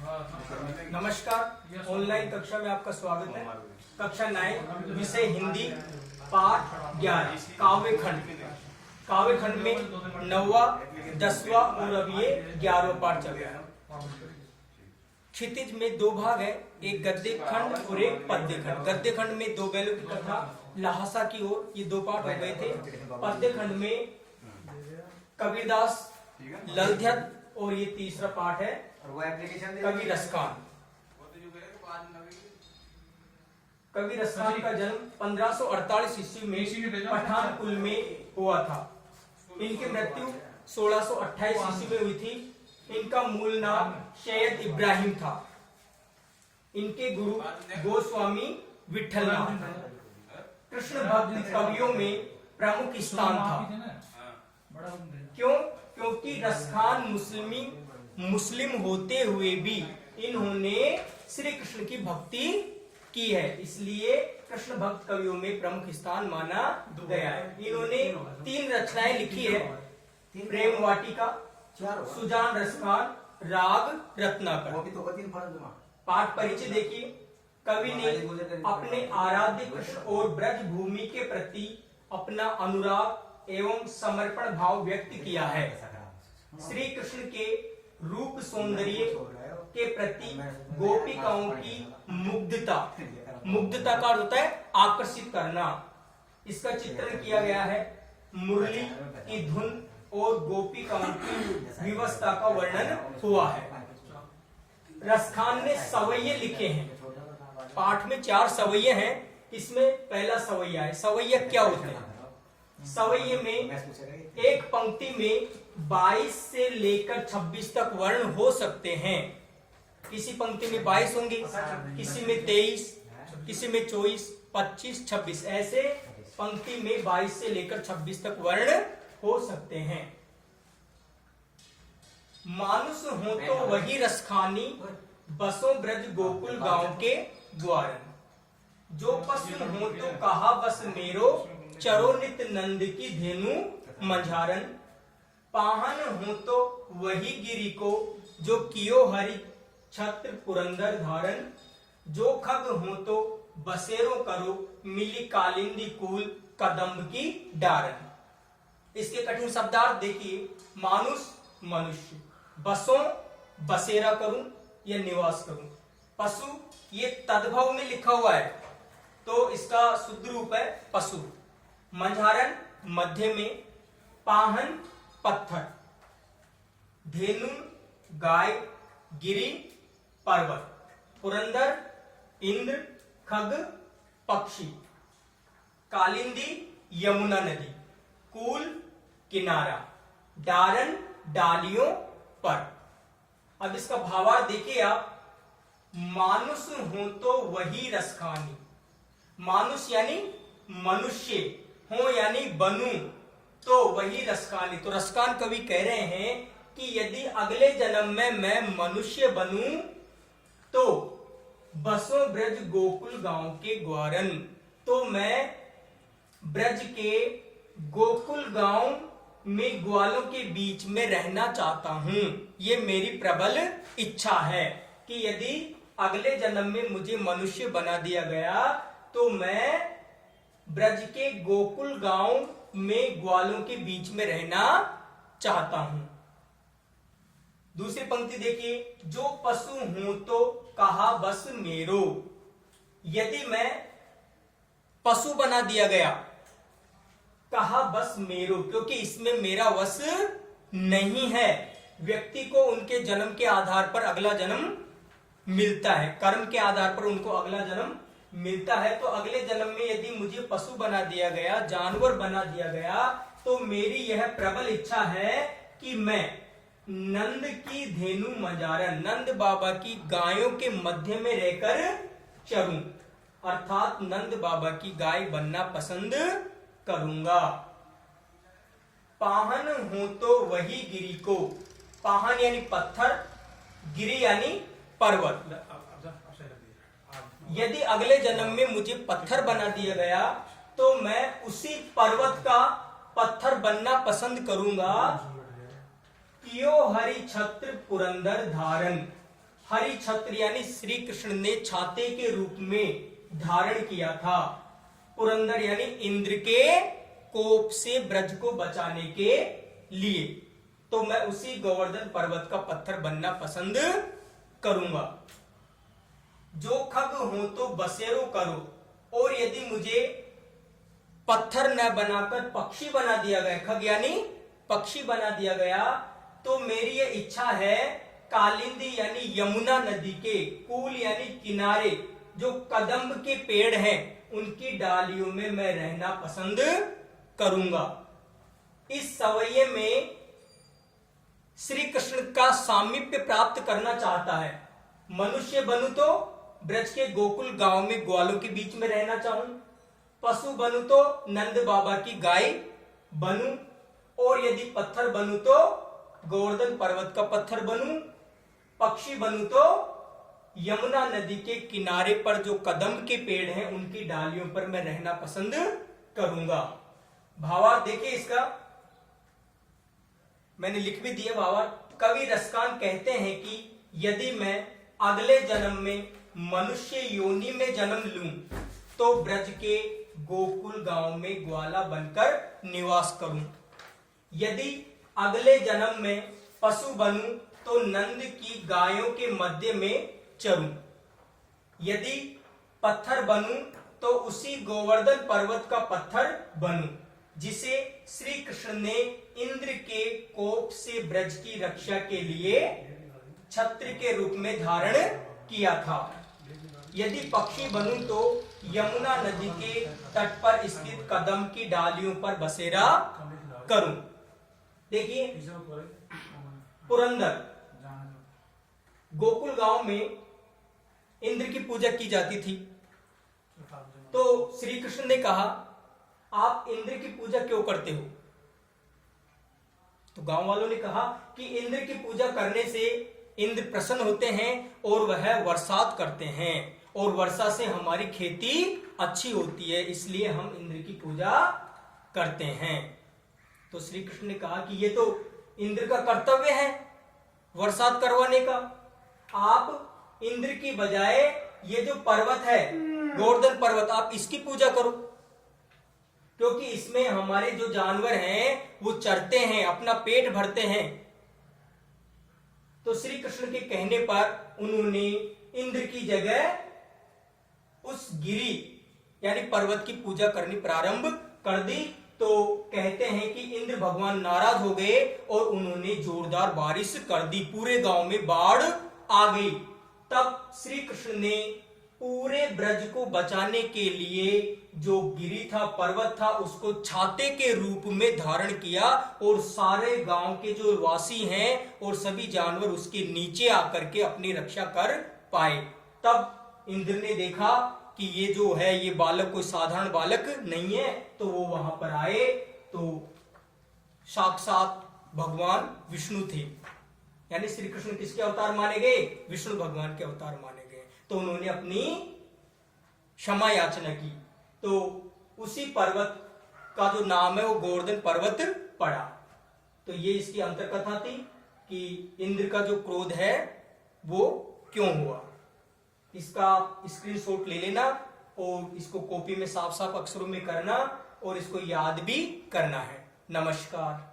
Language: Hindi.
नमस्कार, ऑनलाइन कक्षा में आपका स्वागत है। कक्षा 9 विषय हिंदी पाठ 11 काव्यखंड। काव्यखंड में 9वां 10वां और अब ये 11वां पाठ चल रहा है। क्षितिज में 2 भाग है, एक गद्य खंड और एक पद्य खंड। गद्य खंड में 2 बैलों की कथा लहासा की ओर, ये 2 पाठ हो गए थे। पद्य खंड में कबीरदास ललध्यत और ये तीसरा पाठ है कवि रसखान। कवि रसखान का जन्म 1548 ईस्वी में पठानकुल में हुआ था। इनकी मृत्यु 1628 ईस्वी में हुई थी। इनका मूल नाम सैयद इब्राहिम था। इनके गुरु गोस्वामी विठलनाथ। कृष्ण भक्त कवियों में प्रमुख स्थान था। क्योंकि रसखान मुस्लिम होते हुए भी इन्होंने श्री कृष्ण की भक्ति की है, इसलिए कृष्ण भक्त कवियों में प्रमुख स्थान माना गया है। इन्होंने 3 रचनाएं लिखी है, प्रेम वाटिका, सुजान रसखान, राग रत्नाकर। पाठ परिचय देखिए। कवि ने अपने आराध्य कृष्ण और ब्रज भूमि के प्रति अपना अनुराग एवं समर्पण भाव व्यक्त किया है। श्री कृष्ण के रूप सौंदर्य के प्रति गोपिकाओं की मुग्धता का अर्थ होता है आकर्षित करना। इसका चित्रण किया गया है। मुरली की धुन और गोपिकाओं की विवस्था का वर्णन हुआ है। रसखान ने सवैये लिखे हैं। पाठ में 4 सवैये हैं। इसमें पहला सवैया है। सवैया क्या होते हैं? सवैये में एक पंक्ति में 22 से लेकर 26 तक वर्ण हो सकते हैं। किसी पंक्ति में 22 होंगे, किसी में 23, किसी में 24, 25, 26, ऐसे पंक्ति में 22 से लेकर 26 तक वर्ण हो सकते हैं। मानुष हो तो वही रसखानी, बसों ब्रज गोकुल गांव के द्वारन। जो पशु हो तो कहा बस मेरो, चरो नित नंद की धेनु मंझारन। पाहन हो तो वही गिरी को, जो कियो हरि छत्र पुरंदर धारन। जो खग हो तो बसेरो करो, मिली कालिंदी कूल कदम्ब की डारन। इसके कठिन शब्दार्थ देखिए। मानुष मनुष्य, बसों बसेरा करूं या निवास करूं। पशु ये तद्भव में लिखा हुआ है तो इसका शुद्ध रूप है पशु। मंझारन मध्य में, पाहन पत्थर, धेनु गाय, गिरी पर्वत, पुरंदर इंद्र, खग पक्षी, कालिंदी यमुना नदी, कूल किनारा, डारन डालियों पर। अब इसका भावार्थ देखिए आप। मानुष हो तो वही रसखानी। मानुष यानी मनुष्य, हो यानी बनू तो वही रसखानी। तो रसखान कवि कह रहे हैं कि यदि अगले जन्म में मैं मनुष्य बनूं तो बसों ब्रज गोकुल गांव के ग्वारन, तो मैं ब्रज के गोकुल गांव में ग्वालों के बीच में रहना चाहता हूं। ये मेरी प्रबल इच्छा है कि यदि अगले जन्म में मुझे मनुष्य बना दिया गया तो मैं ब्रज के गोकुल गांव में ग्वालों के बीच में रहना चाहता हूं। दूसरी पंक्ति देखिए। जो पशु हूं तो कहा बस मेरो। यदि मैं पशु बना दिया गया, कहा बस मेरो, क्योंकि इसमें मेरा वश नहीं है। व्यक्ति को उनके जन्म के आधार पर अगला जन्म मिलता है, कर्म के आधार पर उनको अगला जन्म मिलता है। तो अगले जन्म में यदि मुझे पशु बना दिया गया, जानवर बना दिया गया, तो मेरी यह प्रबल इच्छा है कि मैं नंद की धेनु मंझारन, नंद बाबा की गायों के मध्य में रहकर चरूं, अर्थात नंद बाबा की गाय बनना पसंद करूंगा। पाहन हो तो वही गिरी को। पाहन यानी पत्थर, गिरी यानी पर्वत। यदि अगले जन्म में मुझे पत्थर बना दिया गया तो मैं उसी पर्वत का पत्थर बनना पसंद करूंगा। कियो हरि छत्र पुरंदर धारन। हरि छत्र यानी श्री कृष्ण ने छाते के रूप में धारण किया था पुरंदर यानी इंद्र के कोप से ब्रज को बचाने के लिए, तो मैं उसी गोवर्धन पर्वत का पत्थर बनना पसंद करूंगा। जो खग हो तो बसेरो करो, और यदि मुझे पत्थर न बनाकर पक्षी बना दिया गया, खग यानी पक्षी बना दिया गया, तो मेरी यह इच्छा है कालिंदी यानी यमुना नदी के कूल यानी किनारे जो कदम्ब के पेड़ हैं उनकी डालियों में मैं रहना पसंद करूंगा। इस सवैये में श्री कृष्ण का सामीप्य प्राप्त करना चाहता है। मनुष्य बनूं तो ब्रज के गोकुल गांव में ग्वालों के बीच में रहना चाहूं, पशु बनूं तो नंद बाबा की गाय बनूं, और यदि पत्थर बनूं तो गोवर्धन पर्वत का पत्थर बनूं, पक्षी बनूं तो यमुना नदी के किनारे पर जो कदम्ब के पेड़ हैं उनकी डालियों पर मैं रहना पसंद करूंगा। भावार्थ देखिए इसका, मैंने लिख भी दिया भावार्थ। कवि रसकान कहते हैं कि यदि मैं अगले जन्म में मनुष्य योनि में जन्म लूं तो ब्रज के गोकुल गांव में ग्वाला बनकर निवास करूं, यदि अगले जन्म में पशु बनूं तो नंद की गायों के मध्य में चरूं, यदि पत्थर बनूं तो उसी गोवर्धन पर्वत का पत्थर बनूं जिसे श्री कृष्ण ने इंद्र के कोप से ब्रज की रक्षा के लिए छत्र के रूप में धारण किया था, यदि पक्षी बनूं तो यमुना नदी के तट पर स्थित कदम की डालियों पर बसेरा करूं। देखिए पुरंदर गोकुल गांव में इंद्र की पूजा की जाती थी, तो श्री कृष्ण ने कहा आप इंद्र की पूजा क्यों करते हो? तो गांव वालों ने कहा कि इंद्र की पूजा करने से इंद्र प्रसन्न होते हैं और वह वर्षात करते हैं, और वर्षा से हमारी खेती अच्छी होती है, इसलिए हम इंद्र की पूजा करते हैं। तो श्री कृष्ण ने कहा कि ये तो इंद्र का कर्तव्य है वर्षात करवाने का, आप इंद्र की बजाय ये जो पर्वत है गोवर्धन पर्वत आप इसकी पूजा करो, क्योंकि इसमें हमारे जो जानवर हैं वो चरते हैं, अपना पेट भरते हैं। तो श्री कृष्ण के कहने पर उन्होंने इंद्र की जगह उस गिरी यानी पर्वत की पूजा करनी प्रारंभ कर दी। तो कहते हैं कि इंद्र भगवान नाराज हो गए और उन्होंने जोरदार बारिश कर दी, पूरे गांव में बाढ़ आ गई। तब श्री कृष्ण ने पूरे ब्रज को बचाने के लिए जो गिरी था, पर्वत था, उसको छाते के रूप में धारण किया और सारे गांव के जो वासी हैं और सभी जानवर उसके नीचे आकर के अपनी रक्षा कर पाए। तब इंद्र ने देखा कि ये जो है ये बालक कोई साधारण बालक नहीं है, तो वो वहां पर आए तो साक्षात भगवान विष्णु थे, यानी श्री कृष्ण किसके अवतार माने गए? विष्णु भगवान के अवतार माने गए। तो उन्होंने अपनी क्षमा याचना की, तो उसी पर्वत का जो नाम है वो गोवर्धन पर्वत पड़ा। तो ये इसकी अंतर्कथा थी कि इंद्र का जो क्रोध है वो क्यों हुआ। इसका स्क्रीनशॉट ले लेना और इसको कॉपी में साफ साफ अक्षरों में करना और इसको याद भी करना है। नमस्कार।